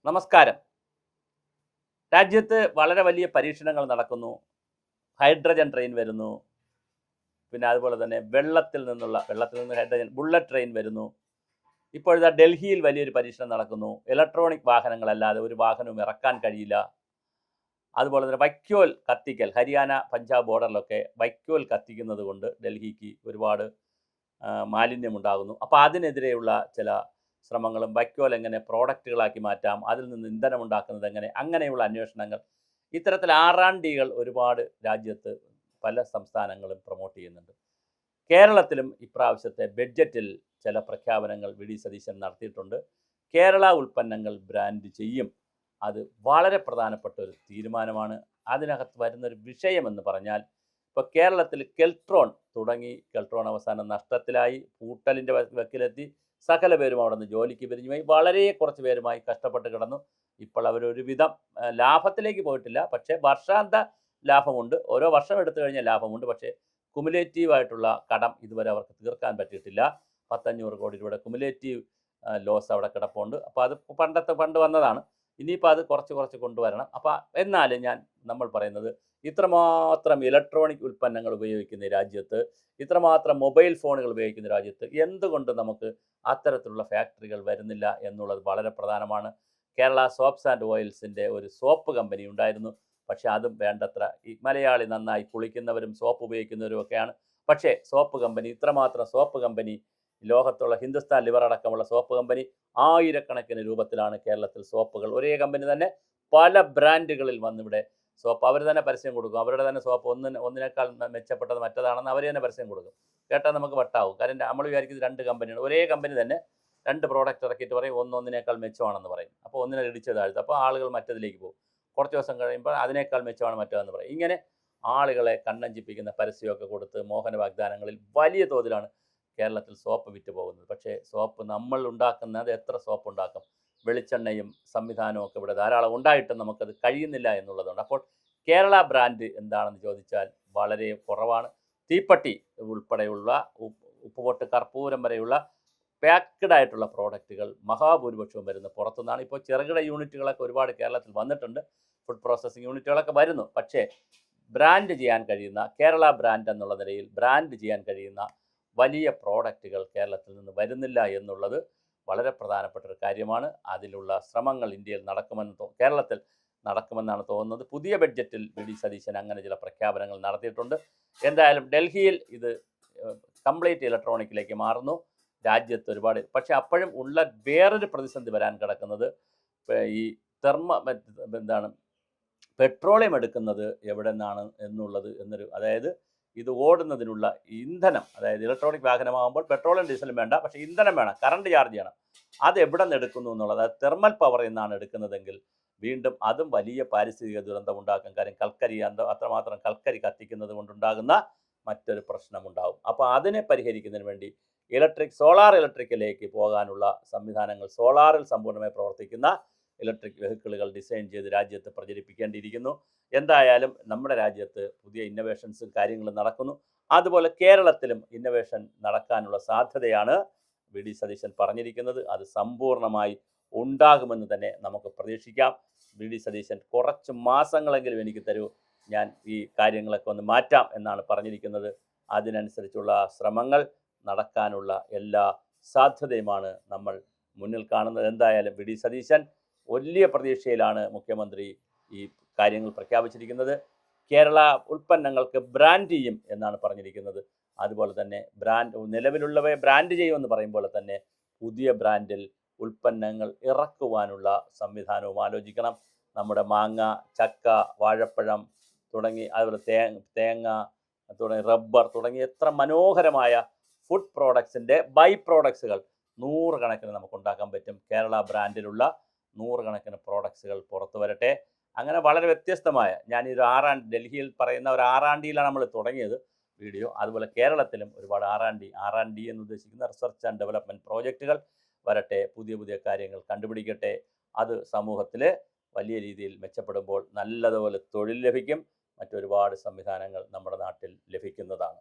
നമസ്കാരം. രാജ്യത്ത് വളരെ വലിയ പരീക്ഷണങ്ങൾ നടക്കുന്നു. ഹൈഡ്രജൻ ട്രെയിൻ വരുന്നു. പിന്നെ അതുപോലെ തന്നെ വെള്ളത്തിൽ നിന്ന് ഹൈഡ്രജൻ ബുള്ളറ്റ് ട്രെയിൻ വരുന്നു. ഇപ്പോഴിതാ ഡൽഹിയിൽ വലിയൊരു പരീക്ഷണം നടക്കുന്നു. ഇലക്ട്രോണിക് വാഹനങ്ങളല്ലാതെ ഒരു വാഹനവും ഇറക്കാൻ കഴിയില്ല. അതുപോലെ തന്നെ വൈക്കോൽ കത്തിക്കൽ, ഹരിയാന പഞ്ചാബ് ബോർഡറിലൊക്കെ വൈക്കോൽ കത്തിക്കുന്നത് കൊണ്ട് ഡൽഹിക്ക് ഒരുപാട് മാലിന്യമുണ്ടാകുന്നു. അപ്പോൾ അതിനെതിരെയുള്ള ചില ശ്രമങ്ങളും വൈക്കോൽ എങ്ങനെ പ്രോഡക്റ്റുകളാക്കി മാറ്റാം, അതിൽ നിന്ന് ഇന്ധനം ഉണ്ടാക്കുന്നത് എങ്ങനെ, അങ്ങനെയുള്ള അന്വേഷണങ്ങൾ, ഇത്തരത്തിൽ ആറാണ്ടികൾ ഒരുപാട് രാജ്യത്ത് പല സംസ്ഥാനങ്ങളും പ്രൊമോട്ട് ചെയ്യുന്നുണ്ട്. കേരളത്തിലും ഇപ്രാവശ്യത്തെ ബഡ്ജറ്റിൽ ചില പ്രഖ്യാപനങ്ങൾ വി ഡി സതീശൻ നടത്തിയിട്ടുണ്ട്. കേരള ഉൽപ്പന്നങ്ങൾ ബ്രാൻഡ് ചെയ്യും. അത് വളരെ പ്രധാനപ്പെട്ട ഒരു തീരുമാനമാണ്. അതിനകത്ത് വരുന്നൊരു വിഷയമെന്ന് പറഞ്ഞാൽ, ഇപ്പോൾ കേരളത്തിൽ കെൽട്രോൺ അവസാനം നഷ്ടത്തിലായി, പൂട്ടലിൻ്റെ വക്കിലെത്തി. സകല പേരും അവിടെ നിന്ന് ജോലിക്ക് പിരിഞ്ഞുപോയി. വളരെ കുറച്ച് പേരുമായി കഷ്ടപ്പെട്ട് കിടന്നു. ഇപ്പോൾ അവരൊരുവിധം ലാഭത്തിലേക്ക് പോയിട്ടില്ല. പക്ഷേ വർഷാന്ത ലാഭമുണ്ട്. ഓരോ വർഷം എടുത്തു കഴിഞ്ഞാൽ ലാഭമുണ്ട്. പക്ഷേ കുമുലേറ്റീവായിട്ടുള്ള കടം ഇതുവരെ അവർക്ക് തീർക്കാൻ പറ്റിയിട്ടില്ല. 500 കോടി രൂപയുടെ കുമുലേറ്റീവ് ലോസ് അവിടെ കിടപ്പുണ്ട്. അപ്പോൾ അത് പണ്ട് വന്നതാണ്. ഇനിയിപ്പോൾ അത് കുറച്ച് കൊണ്ടുവരണം. അപ്പോൾ എന്നാലും നമ്മൾ പറയുന്നത്, ഇത്രമാത്രം ഇലക്ട്രോണിക് ഉൽപ്പന്നങ്ങൾ ഉപയോഗിക്കുന്ന രാജ്യത്ത്, ഇത്രമാത്രം മൊബൈൽ ഫോണുകൾ ഉപയോഗിക്കുന്ന രാജ്യത്ത് എന്തുകൊണ്ട് നമുക്ക് അത്തരത്തിലുള്ള ഫാക്ടറികൾ വരുന്നില്ല എന്നുള്ളത് വളരെ പ്രധാനമാണ്. കേരള സോപ്സ് ആൻഡ് ഓയിൽസിൻ്റെ ഒരു സോപ്പ് കമ്പനി ഉണ്ടായിരുന്നു. പക്ഷേ അതും വേണ്ടത്ര, ഈ മലയാളി നന്നായി കുളിക്കുന്നവരും സോപ്പ് ഉപയോഗിക്കുന്നവരും ഒക്കെയാണ്. പക്ഷേ ഇത്രമാത്രം സോപ്പ് കമ്പനി, ലോകത്തുള്ള ഹിന്ദുസ്ഥാൻ ലിവർ അടക്കമുള്ള സോപ്പ് കമ്പനി ആയിരക്കണക്കിന് രൂപത്തിലാണ് കേരളത്തിൽ സോപ്പുകൾ. ഒരേ കമ്പനി തന്നെ പല ബ്രാൻഡുകളിൽ വന്നിവിടെ സോപ്പ് അവർ തന്നെ പരസ്യം കൊടുക്കും. അവരുടെ തന്നെ സോപ്പ് ഒന്നിനേക്കാൾ മെച്ചപ്പെട്ടത് മറ്റതാണെന്ന് അവർ തന്നെ പരസ്യം കൊടുക്കും. കേട്ടാൽ നമുക്ക് വട്ടാവും. കാരണം നമ്മൾ വിചാരിക്കുന്നത് രണ്ട് കമ്പനിയാണ്. ഒരേ കമ്പനി തന്നെ രണ്ട് പ്രോഡക്റ്റ് ഇറക്കിയിട്ട് പറയും ഒന്നിനേക്കാൾ മെച്ചമാണെന്ന് പറയും. അപ്പോൾ ഒന്നിനെ ഇടിച്ച് താഴ്ത്തും. അപ്പോൾ ആളുകൾ മറ്റതിലേക്ക് പോകും. കുറച്ച് ദിവസം കഴിയുമ്പോൾ അതിനേക്കാൾ മെച്ചമാണ് മറ്റതെന്ന് പറയും. ഇങ്ങനെ ആളുകളെ കണ്ണഞ്ചിപ്പിക്കുന്ന പരസ്യമൊക്കെ കൊടുത്ത് മോഹന വാഗ്ദാനങ്ങളിൽ വലിയ തോതിലാണ് കേരളത്തിൽ സോപ്പ് വിറ്റ് പോകുന്നത്. പക്ഷേ സോപ്പ് നമ്മൾ ഉണ്ടാക്കുന്നത് എത്ര സോപ്പ് ഉണ്ടാക്കും? വെളിച്ചെണ്ണയും സംവിധാനവും ഒക്കെ ഇവിടെ ധാരാളം ഉണ്ടായിട്ടും നമുക്കത് കഴിയുന്നില്ല എന്നുള്ളതുകൊണ്ട്. അപ്പോൾ കേരള ബ്രാൻഡ് എന്താണെന്ന് ചോദിച്ചാൽ വളരെ കുറവാണ്. തീപ്പട്ടി ഉൾപ്പെടെയുള്ള ഉപ്പുപൊട്ട് കർപ്പൂരം വരെയുള്ള പാക്ക്ഡ് ആയിട്ടുള്ള പ്രോഡക്റ്റുകൾ മഹാഭൂരിപക്ഷവും വരുന്നത് പുറത്തുനിന്നാണ്. ഇപ്പോൾ ചെറുകിട യൂണിറ്റുകളൊക്കെ ഒരുപാട് കേരളത്തിൽ വന്നിട്ടുണ്ട്. ഫുഡ് പ്രോസസ്സിംഗ് യൂണിറ്റുകളൊക്കെ വരുന്നു. പക്ഷേ ബ്രാൻഡ് ചെയ്യാൻ കഴിയുന്ന, കേരള ബ്രാൻഡ് എന്നുള്ള നിലയിൽ ബ്രാൻഡ് ചെയ്യാൻ കഴിയുന്ന വലിയ പ്രോഡക്റ്റുകൾ കേരളത്തിൽ നിന്ന് വരുന്നില്ല എന്നുള്ളത് വളരെ പ്രധാനപ്പെട്ട ഒരു കാര്യമാണ്. അതിലുള്ള ശ്രമങ്ങൾ കേരളത്തിൽ നടക്കുമെന്നാണ് തോന്നുന്നത്. പുതിയ ബഡ്ജറ്റിൽ വി ഡി സതീശൻ അങ്ങനെ ചില പ്രഖ്യാപനങ്ങൾ നടത്തിയിട്ടുണ്ട്. എന്തായാലും ഡൽഹിയിൽ ഇത് കംപ്ലീറ്റ് ഇലക്ട്രോണിക്കിലേക്ക് മാറുന്നു. രാജ്യത്ത് ഒരുപാട്, പക്ഷേ അപ്പോഴും ഉള്ള വേറൊരു പ്രതിസന്ധി വരാൻ കിടക്കുന്നത്, ഈ പെട്രോളിയം എടുക്കുന്നത് എവിടെ നിന്നാണ് അതായത് ഇത് ഓടുന്നതിനുള്ള ഇന്ധനം, അതായത് ഇലക്ട്രോണിക് വാഹനമാകുമ്പോൾ പെട്രോളും ഡീസലും വേണ്ട, പക്ഷേ ഇന്ധനം വേണം, കറണ്ട് ചാർജ് ചെയ്യണം. അത് എവിടെ നിന്ന് എടുക്കുന്നു എന്നുള്ളത്, അതായത് തെർമൽ പവർ എന്നാണ് എടുക്കുന്നതെങ്കിൽ വീണ്ടും അതും വലിയ പാരിസ്ഥിതിക ദുരന്തം ഉണ്ടാക്കും. കാര്യം അത്രമാത്രം കൽക്കരി കത്തിക്കുന്നത് കൊണ്ടുണ്ടാകുന്ന മറ്റൊരു പ്രശ്നമുണ്ടാകും. അപ്പോൾ അതിനെ പരിഹരിക്കുന്നതിന് വേണ്ടി സോളാർ ഇലക്ട്രിക്കിലേക്ക് പോകാനുള്ള സംവിധാനങ്ങൾ, സോളാറിൽ സമ്പൂർണ്ണമായി പ്രവർത്തിക്കുന്ന ഇലക്ട്രിക് വെഹിക്കിളുകൾ ഡിസൈൻ ചെയ്ത് രാജ്യത്ത് പ്രചരിപ്പിക്കേണ്ടിയിരിക്കുന്നു. എന്തായാലും നമ്മുടെ രാജ്യത്ത് പുതിയ ഇന്നൊവേഷൻസും കാര്യങ്ങളും നടക്കുന്നു. അതുപോലെ കേരളത്തിലും ഇന്നൊവേഷൻ നടക്കാനുള്ള സാധ്യതയാണ് വി ഡി സതീശൻ പറഞ്ഞിരിക്കുന്നത്. അത് സമ്പൂർണ്ണമായി ഉണ്ടാകുമെന്ന് തന്നെ നമുക്ക് പ്രതീക്ഷിക്കാം. വി ഡി സതീശൻ കുറച്ച് മാസങ്ങളെങ്കിലും എനിക്ക് തരൂ, ഞാൻ ഈ കാര്യങ്ങളൊക്കെ ഒന്ന് മാറ്റാം എന്നാണ് പറഞ്ഞിരിക്കുന്നത്. അതിനനുസരിച്ചുള്ള ശ്രമങ്ങൾ നടക്കാനുള്ള എല്ലാ സാധ്യതയുമാണ് നമ്മൾ മുന്നിൽ കാണുന്നത്. എന്തായാലും വി ഡി സതീശൻ വലിയ പ്രതീക്ഷയിലാണ് മുഖ്യമന്ത്രി ഈ കാര്യങ്ങൾ പ്രഖ്യാപിച്ചിരിക്കുന്നത്. കേരള ഉൽപ്പന്നങ്ങൾക്ക് ബ്രാൻഡ് ചെയ്യും എന്നാണ് പറഞ്ഞിരിക്കുന്നത്. അതുപോലെ തന്നെ നിലവിലുള്ളവയെ ബ്രാൻഡ് ചെയ്യുമെന്ന് പറയുമ്പോൾ തന്നെ പുതിയ ബ്രാൻഡിൽ ഉൽപ്പന്നങ്ങൾ ഇറക്കുവാനുള്ള സംവിധാനവും ആലോചിക്കണം. നമ്മുടെ മാങ്ങ, ചക്ക, വാഴപ്പഴം തുടങ്ങി, അതുപോലെ തേങ്ങ തുടങ്ങി, റബ്ബർ തുടങ്ങി എത്ര മനോഹരമായ ഫുഡ് പ്രോഡക്ട്സിൻ്റെ ബൈ പ്രോഡക്ട്സുകൾ 100 കണക്കിന് നമുക്ക് ഉണ്ടാക്കാൻ പറ്റും. കേരള ബ്രാൻഡിലുള്ള 100 കണക്കിന് പ്രോഡക്ട്സുകൾ പുറത്തു വരട്ടെ. അങ്ങനെ വളരെ വ്യത്യസ്തമായ, ഡൽഹിയിൽ പറയുന്ന ഒരു ആറാണ്ടിയിലാണ് നമ്മൾ തുടങ്ങിയത് വീഡിയോ. അതുപോലെ കേരളത്തിലും ഒരുപാട് ആറാണ്ടി എന്ന് ഉദ്ദേശിക്കുന്ന റിസർച്ച് ആൻഡ് ഡെവലപ്മെൻറ്റ് പ്രോജക്റ്റുകൾ വരട്ടെ. പുതിയ കാര്യങ്ങൾ കണ്ടുപിടിക്കട്ടെ. അത് സമൂഹത്തിൽ വലിയ രീതിയിൽ മെച്ചപ്പെടുമ്പോൾ നല്ലതുപോലെ തൊഴിൽ ലഭിക്കും. മറ്റൊരുപാട് സംവിധാനങ്ങൾ നമ്മുടെ നാട്ടിൽ ലഭിക്കുന്നതാണ്.